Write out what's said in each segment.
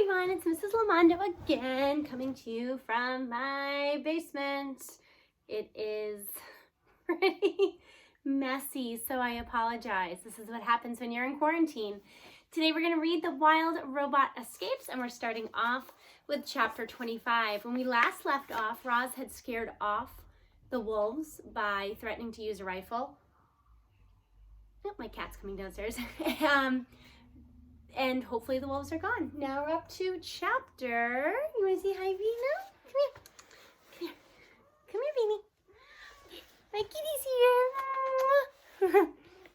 everyone, it's Mrs. Lamondo again, coming to you from my basement. It is pretty messy, so I apologize. This is what happens when you're in quarantine. Today we're going to read The Wild Robot Escapes, and we're starting off with chapter 25. When we last left off, Roz had scared off the wolves by threatening to use a rifle. Oh, my cat's coming downstairs. And hopefully the wolves are gone. Now we're up to chapter. You want to say hi, Vina? Come here. Come here, Vina. My kitty's here.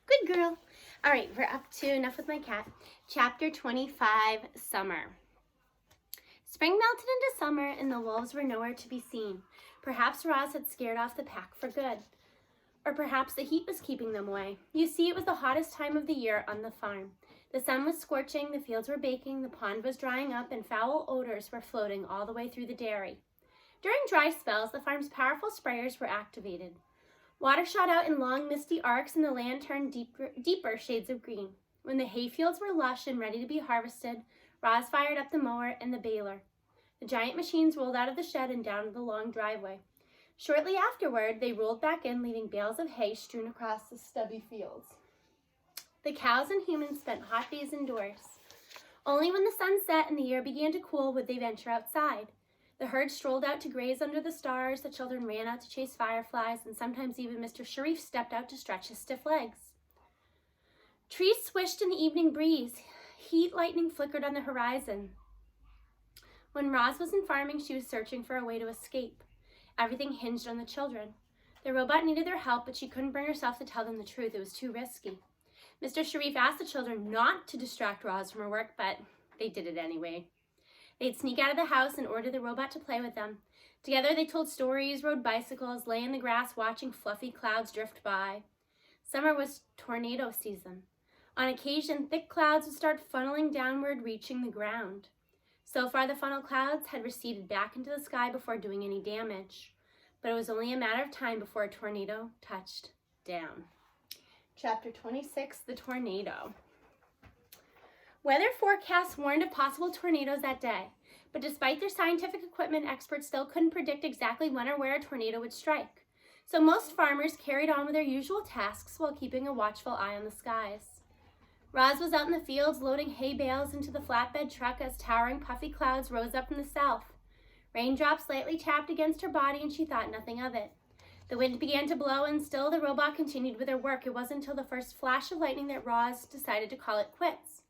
Good girl. All right, we're up to, enough with my cat, chapter 25, Summer. Spring melted into summer and the wolves were nowhere to be seen. Perhaps Roz had scared off the pack for good. Or perhaps the heat was keeping them away. You see, it was the hottest time of the year on the farm. The sun was scorching, the fields were baking, the pond was drying up, and foul odors were floating all the way through the dairy. During dry spells, the farm's powerful sprayers were activated. Water shot out in long, misty arcs, and the land turned deeper shades of green. When the hayfields were lush and ready to be harvested, Roz fired up the mower and the baler. The giant machines rolled out of the shed and down the long driveway. Shortly afterward, they rolled back in, leaving bales of hay strewn across the stubby fields. The cows and humans spent hot days indoors. Only when the sun set and the air began to cool would they venture outside. The herd strolled out to graze under the stars, the children ran out to chase fireflies, and sometimes even Mr. Sharif stepped out to stretch his stiff legs. Trees swished in the evening breeze. Heat lightning flickered on the horizon. When Roz wasn't farming, she was searching for a way to escape. Everything hinged on the children. The robot needed their help, but she couldn't bring herself to tell them the truth. It was too risky. Mr. Sharif asked the children not to distract Roz from her work, but they did it anyway. They'd sneak out of the house and order the robot to play with them. Together they told stories, rode bicycles, lay in the grass watching fluffy clouds drift by. Summer was tornado season. On occasion, thick clouds would start funneling downward, reaching the ground. So far, the funnel clouds had receded back into the sky before doing any damage. But it was only a matter of time before a tornado touched down. Chapter 26, The Tornado. Weather forecasts warned of possible tornadoes that day, but despite their scientific equipment, experts still couldn't predict exactly when or where a tornado would strike. So most farmers carried on with their usual tasks while keeping a watchful eye on the skies. Roz was out in the fields loading hay bales into the flatbed truck as towering puffy clouds rose up from the south. Raindrops lightly tapped against her body and she thought nothing of it. The wind began to blow and still the robot continued with her work. It wasn't until the first flash of lightning that Roz decided to call it quits.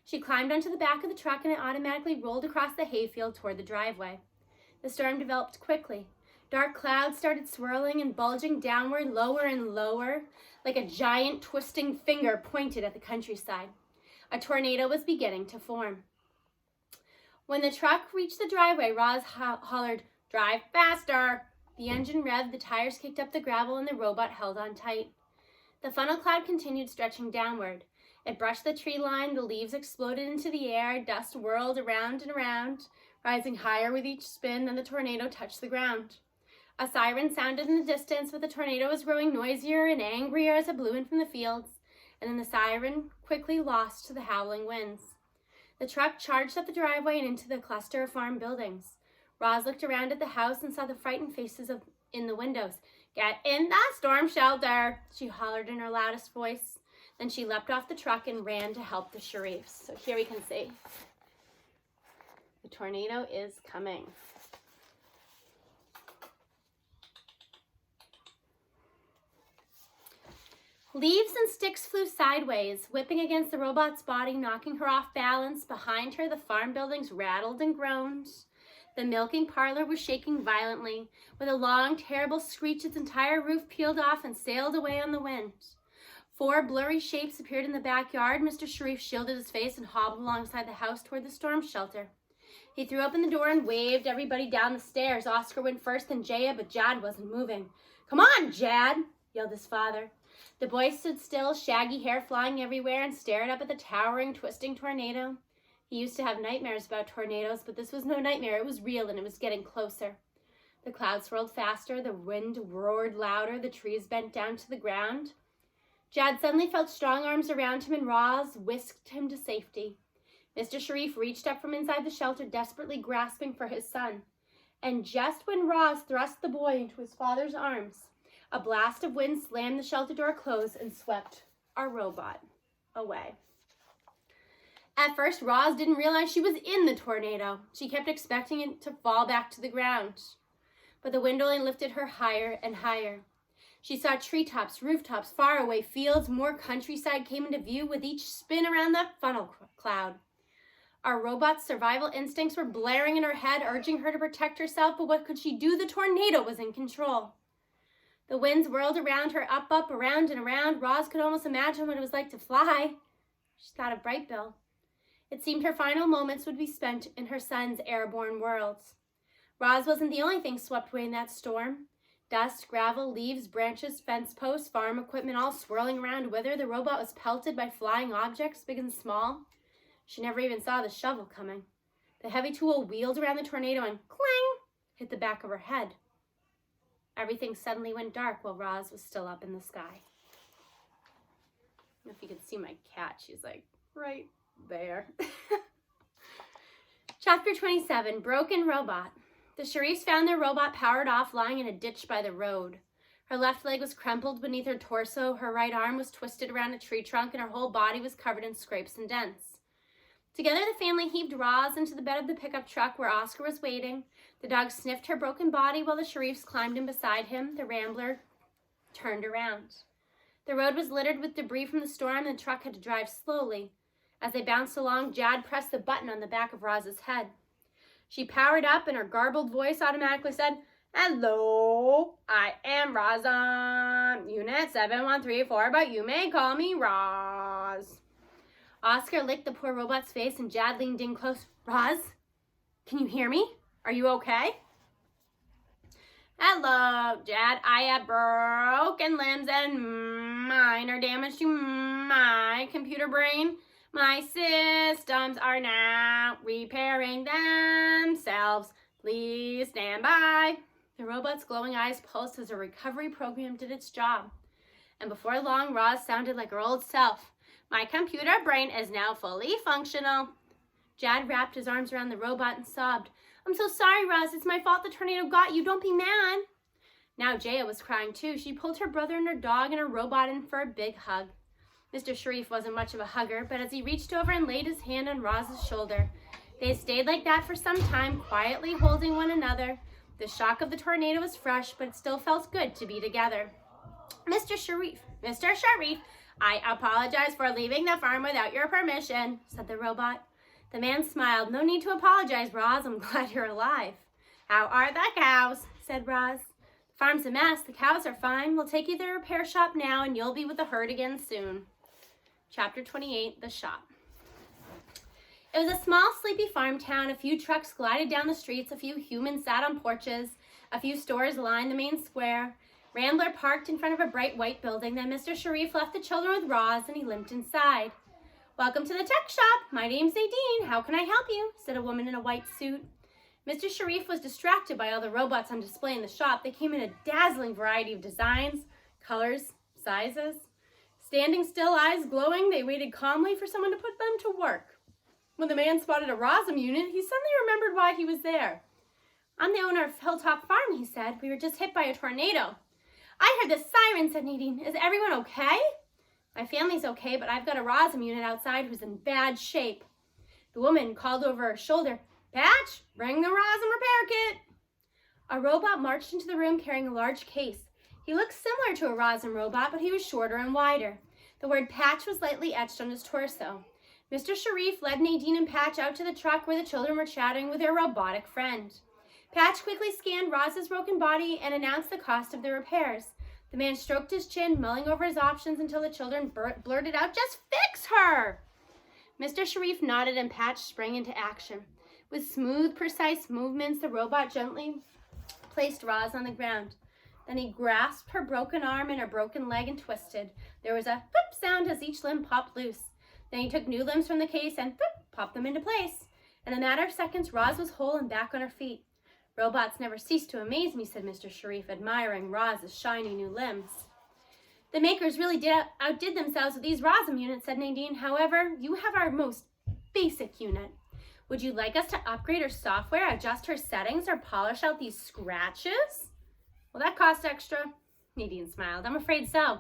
She climbed onto the back of the truck and it automatically rolled across the hayfield toward the driveway. The storm developed quickly. Dark clouds started swirling and bulging downward, lower and lower, like a giant twisting finger pointed at the countryside. A tornado was beginning to form. When the truck reached the driveway, Roz hollered, "Drive faster!" The engine revved, the tires kicked up the gravel, and the robot held on tight. The funnel cloud continued stretching downward. It brushed the tree line, the leaves exploded into the air, dust whirled around and around, rising higher with each spin, and the tornado touched the ground. A siren sounded in the distance, but the tornado was growing noisier and angrier as it blew in from the fields, and then the siren quickly lost to the howling winds. The truck charged up the driveway and into the cluster of farm buildings. Roz looked around at the house and saw the frightened faces in the windows. "Get in the storm shelter," she hollered in her loudest voice. Then she leapt off the truck and ran to help the Sharifs. So here we can see the tornado is coming. Leaves and sticks flew sideways, whipping against the robot's body, knocking her off balance. Behind her, the farm buildings rattled and groaned. The milking parlor was shaking violently. With a long, terrible screech, its entire roof peeled off and sailed away on the wind. 4 blurry shapes appeared in the backyard. Mr. Sharif shielded his face and hobbled alongside the house toward the storm shelter. He threw open the door and waved everybody down the stairs. Oscar went first, then Jaya, but Jad wasn't moving. "Come on, Jad," yelled his father. The boy stood still, shaggy hair flying everywhere, and stared up at the towering, twisting tornado. He used to have nightmares about tornadoes, but this was no nightmare. It was real, and it was getting closer. The clouds swirled faster, the wind roared louder, the trees bent down to the ground. Jad suddenly felt strong arms around him, and Roz whisked him to safety. Mr. Sharif reached up from inside the shelter, desperately grasping for his son. And just when Roz thrust the boy into his father's arms, a blast of wind slammed the shelter door closed and swept our robot away. At first, Roz didn't realize she was in the tornado. She kept expecting it to fall back to the ground. But the wind only lifted her higher and higher. She saw treetops, rooftops, faraway fields, more countryside came into view with each spin around that funnel cloud. Our robot's survival instincts were blaring in her head, urging her to protect herself, but what could she do? The tornado was in control. The winds whirled around her, up, around and around. Roz could almost imagine what it was like to fly. She thought of Bright Bill. It seemed her final moments would be spent in her son's airborne worlds. Roz wasn't the only thing swept away in that storm. Dust, gravel, leaves, branches, fence posts, farm equipment all swirling around with her. The robot was pelted by flying objects, big and small. She never even saw the shovel coming. The heavy tool wheeled around the tornado and clang, hit the back of her head. Everything suddenly went dark while Roz was still up in the sky. I don't know if you can see my cat. She's like right there. Chapter 27, Broken Robot. The Sharifs found their robot powered off, lying in a ditch by the road. Her left leg was crumpled beneath her torso, her right arm was twisted around a tree trunk, and her whole body was covered in scrapes and dents. Together, the family heaved Roz into the bed of the pickup truck where Oscar was waiting. The dog sniffed her broken body while the Sharifs climbed in beside him. The Rambler turned around. The road was littered with debris from the storm, and the truck had to drive slowly. As they bounced along, Jad pressed the button on the back of Roz's head. She powered up, and her garbled voice automatically said, "Hello, I am Roz, Unit 7134, but you may call me Roz." Oscar licked the poor robot's face, and Jad leaned in close. "Roz, can you hear me? Are you okay?" "Hello, Jad. I have broken limbs and minor damage to my computer brain. My systems are now repairing themselves. Please stand by." The robot's glowing eyes pulsed as a recovery program did its job. And before long, Roz sounded like her old self. "My computer brain is now fully functional." Jad wrapped his arms around the robot and sobbed. "I'm so sorry, Roz. It's my fault the tornado got you. Don't be mad." Now Jaya was crying too. She pulled her brother and her dog and her robot in for a big hug. Mr. Sharif wasn't much of a hugger, but as he reached over and laid his hand on Roz's shoulder, they stayed like that for some time, quietly holding one another. The shock of the tornado was fresh, but it still felt good to be together. Mr. Sharif, "I apologize for leaving the farm without your permission," said the robot. The man smiled. "No need to apologize, Roz. I'm glad you're alive." "How are the cows?" said Roz. "The farm's a mess. The cows are fine. We'll take you to the repair shop now, and you'll be with the herd again soon." Chapter 28, The Shop. It was a small, sleepy farm town. A few trucks glided down the streets. A few humans sat on porches. A few stores lined the main square. Rambler parked in front of a bright white building. Then Mr. Sharif left the children with Roz, and he limped inside. "Welcome to the tech shop. My name's Nadine. How can I help you?" said a woman in a white suit. Mr. Sharif was distracted by all the robots on display in the shop. They came in a dazzling variety of designs, colors, sizes. Standing still, eyes glowing, they waited calmly for someone to put them to work. When the man spotted a Rozum unit, he suddenly remembered why he was there. "I'm the owner of Hilltop Farm," he said. "We were just hit by a tornado." "I heard the siren," said Nadine. "Is everyone okay?" "My family's okay, but I've got a Rozum unit outside who's in bad shape." The woman called over her shoulder, "Patch, bring the Rozum repair kit." A robot marched into the room carrying a large case. He looked similar to a Rozum robot, but he was shorter and wider. The word Patch was lightly etched on his torso. Mr. Sharif led Nadine and Patch out to the truck where the children were chatting with their robotic friend. Patch quickly scanned Roz's broken body and announced the cost of the repairs. The man stroked his chin, mulling over his options until the children blurted out, "Just fix her!" Mr. Sharif nodded and Patch sprang into action. With smooth, precise movements, the robot gently placed Roz on the ground. Then he grasped her broken arm and her broken leg and twisted. There was a "pop" sound as each limb popped loose. Then he took new limbs from the case and "pop" popped them into place. In a matter of seconds, Roz was whole and back on her feet. "Robots never cease to amaze me," said Mr. Sharif, admiring Roz's shiny new limbs. "The makers really outdid themselves with these Rozum units," said Nadine. "However, you have our most basic unit. Would you like us to upgrade her software, adjust her settings, or polish out these scratches? Will that cost extra? Nadine smiled. I'm afraid so.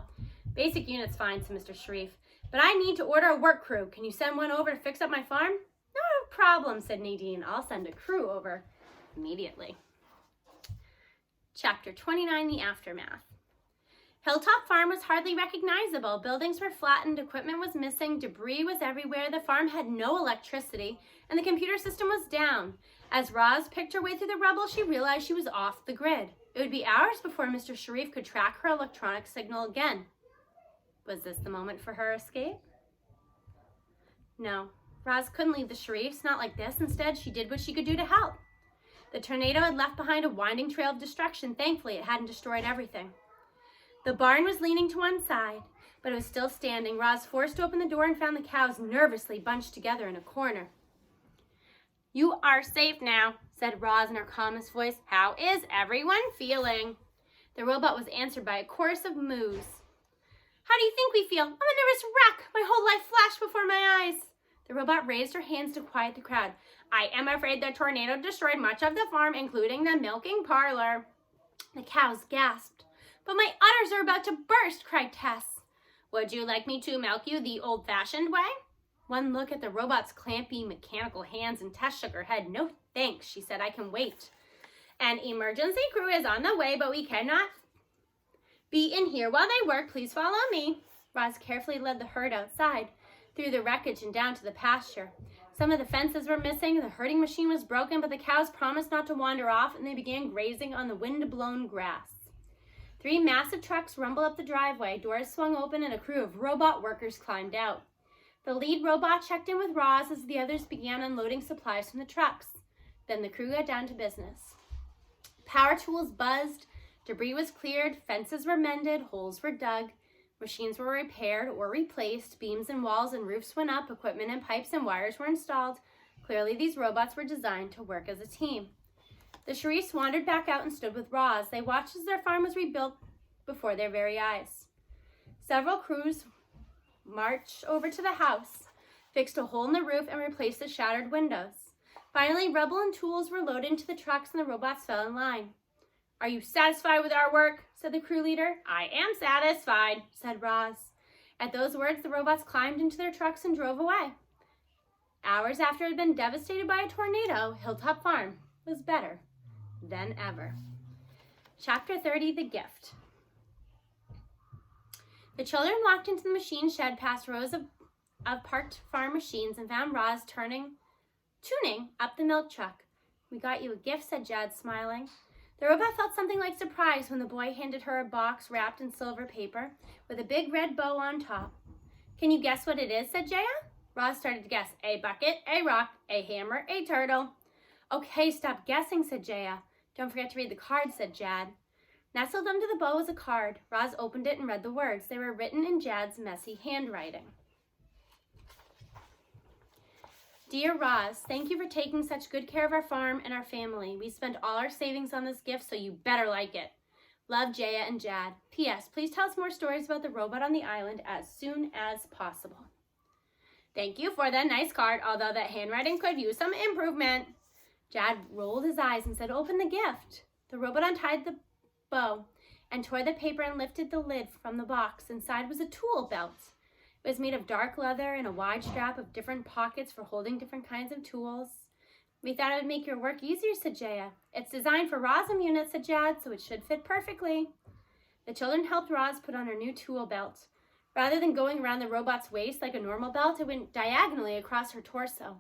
Basic unit's fine, said Mr. Sharif. But I need to order a work crew. Can you send one over to fix up my farm? No problem, said Nadine. I'll send a crew over immediately. Chapter 29, The Aftermath. Hilltop Farm was hardly recognizable. Buildings were flattened, equipment was missing, debris was everywhere, the farm had no electricity, and the computer system was down. As Roz picked her way through the rubble, she realized she was off the grid. It would be hours before Mr. Sharif could track her electronic signal again. Was this the moment for her escape? No, Roz couldn't leave the Sharifs, not like this. Instead, she did what she could do to help. The tornado had left behind a winding trail of destruction. Thankfully, it hadn't destroyed everything. The barn was leaning to one side, but it was still standing. Roz forced open the door and found the cows nervously bunched together in a corner. You are safe now, said Roz in her calmest voice. How is everyone feeling? The robot was answered by a chorus of moos. How do you think we feel? I'm a nervous wreck. My whole life flashed before my eyes. The robot raised her hands to quiet the crowd. I am afraid the tornado destroyed much of the farm, including the milking parlor. The cows gasped. But my udders are about to burst, cried Tess. Would you like me to milk you the old-fashioned way? One look at the robot's clampy mechanical hands and Tess shook her head. No thanks, she said. I can wait. An emergency crew is on the way, but we cannot be in here while they work. Please follow me. Roz carefully led the herd outside, through the wreckage and down to the pasture. Some of the fences were missing, the herding machine was broken, but the cows promised not to wander off, and they began grazing on the wind-blown grass. 3 massive trucks rumbled up the driveway, doors swung open, and a crew of robot workers climbed out. The lead robot checked in with Roz as the others began unloading supplies from the trucks. Then the crew got down to business. Power tools buzzed, debris was cleared, fences were mended, holes were dug, machines were repaired or replaced, beams and walls and roofs went up, equipment and pipes and wires were installed. Clearly, these robots were designed to work as a team. The Sharifs wandered back out and stood with Roz. They watched as their farm was rebuilt before their very eyes. Several crews marched over to the house, fixed a hole in the roof, and replaced the shattered windows. Finally, rubble and tools were loaded into the trucks and the robots fell in line. Are you satisfied with our work? Said the crew leader. I am satisfied, said Roz. At those words, the robots climbed into their trucks and drove away. Hours after it had been devastated by a tornado, Hilltop Farm was better than ever. Chapter 30, The Gift. The children walked into the machine shed past rows of parked farm machines and found Roz tuning up the milk truck. We got you a gift, said Jad, smiling. The robot felt something like surprise when the boy handed her a box wrapped in silver paper with a big red bow on top. Can you guess what it is, said Jaya. Roz started to guess. A bucket, a rock, a hammer, a turtle. Okay, stop guessing, said Jaya. Don't forget to read the card, said Jad. Nestled under the bow was a card. Roz opened it and read the words. They were written in Jad's messy handwriting. Dear Roz, thank you for taking such good care of our farm and our family. We spent all our savings on this gift, so you better like it. Love, Jaya and Jad. P.S. Please tell us more stories about the robot on the island as soon as possible. Thank you for that nice card, although that handwriting could use some improvement. Jad rolled his eyes and said, open the gift. The robot untied the bow and tore the paper and lifted the lid from the box. Inside was a tool belt. It was made of dark leather and a wide strap of different pockets for holding different kinds of tools. We thought it would make your work easier, said Jaya. It's designed for Roz's unit, said Jad, so it should fit perfectly. The children helped Roz put on her new tool belt. Rather than going around the robot's waist like a normal belt, it went diagonally across her torso.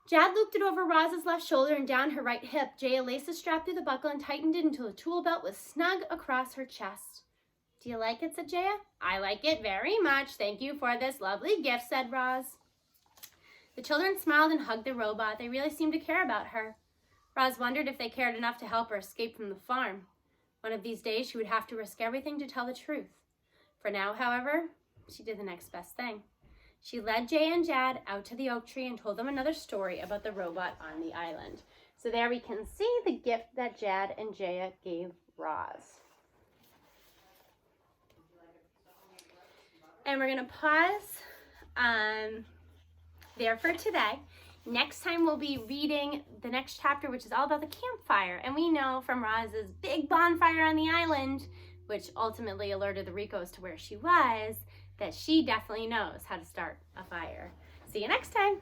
Jad looped it over Roz's left shoulder and down her right hip. Jaya laced the strap through the buckle and tightened it until the tool belt was snug across her chest. Do you like it, said Jaya. I like it very much. Thank you for this lovely gift, said Roz. The children smiled and hugged the robot. They really seemed to care about her. Roz wondered if they cared enough to help her escape from the farm. One of these days, she would have to risk everything to tell the truth. For now, however, she did the next best thing. She led Jay and Jad out to the oak tree and told them another story about the robot on the island. So there we can see the gift that Jad and Jaya gave Roz. And we're going to pause there for today. Next time we'll be reading the next chapter, which is all about the campfire. And we know from Roz's big bonfire on the island, which ultimately alerted the Ricos to where she was, that she definitely knows how to start a fire. See you next time.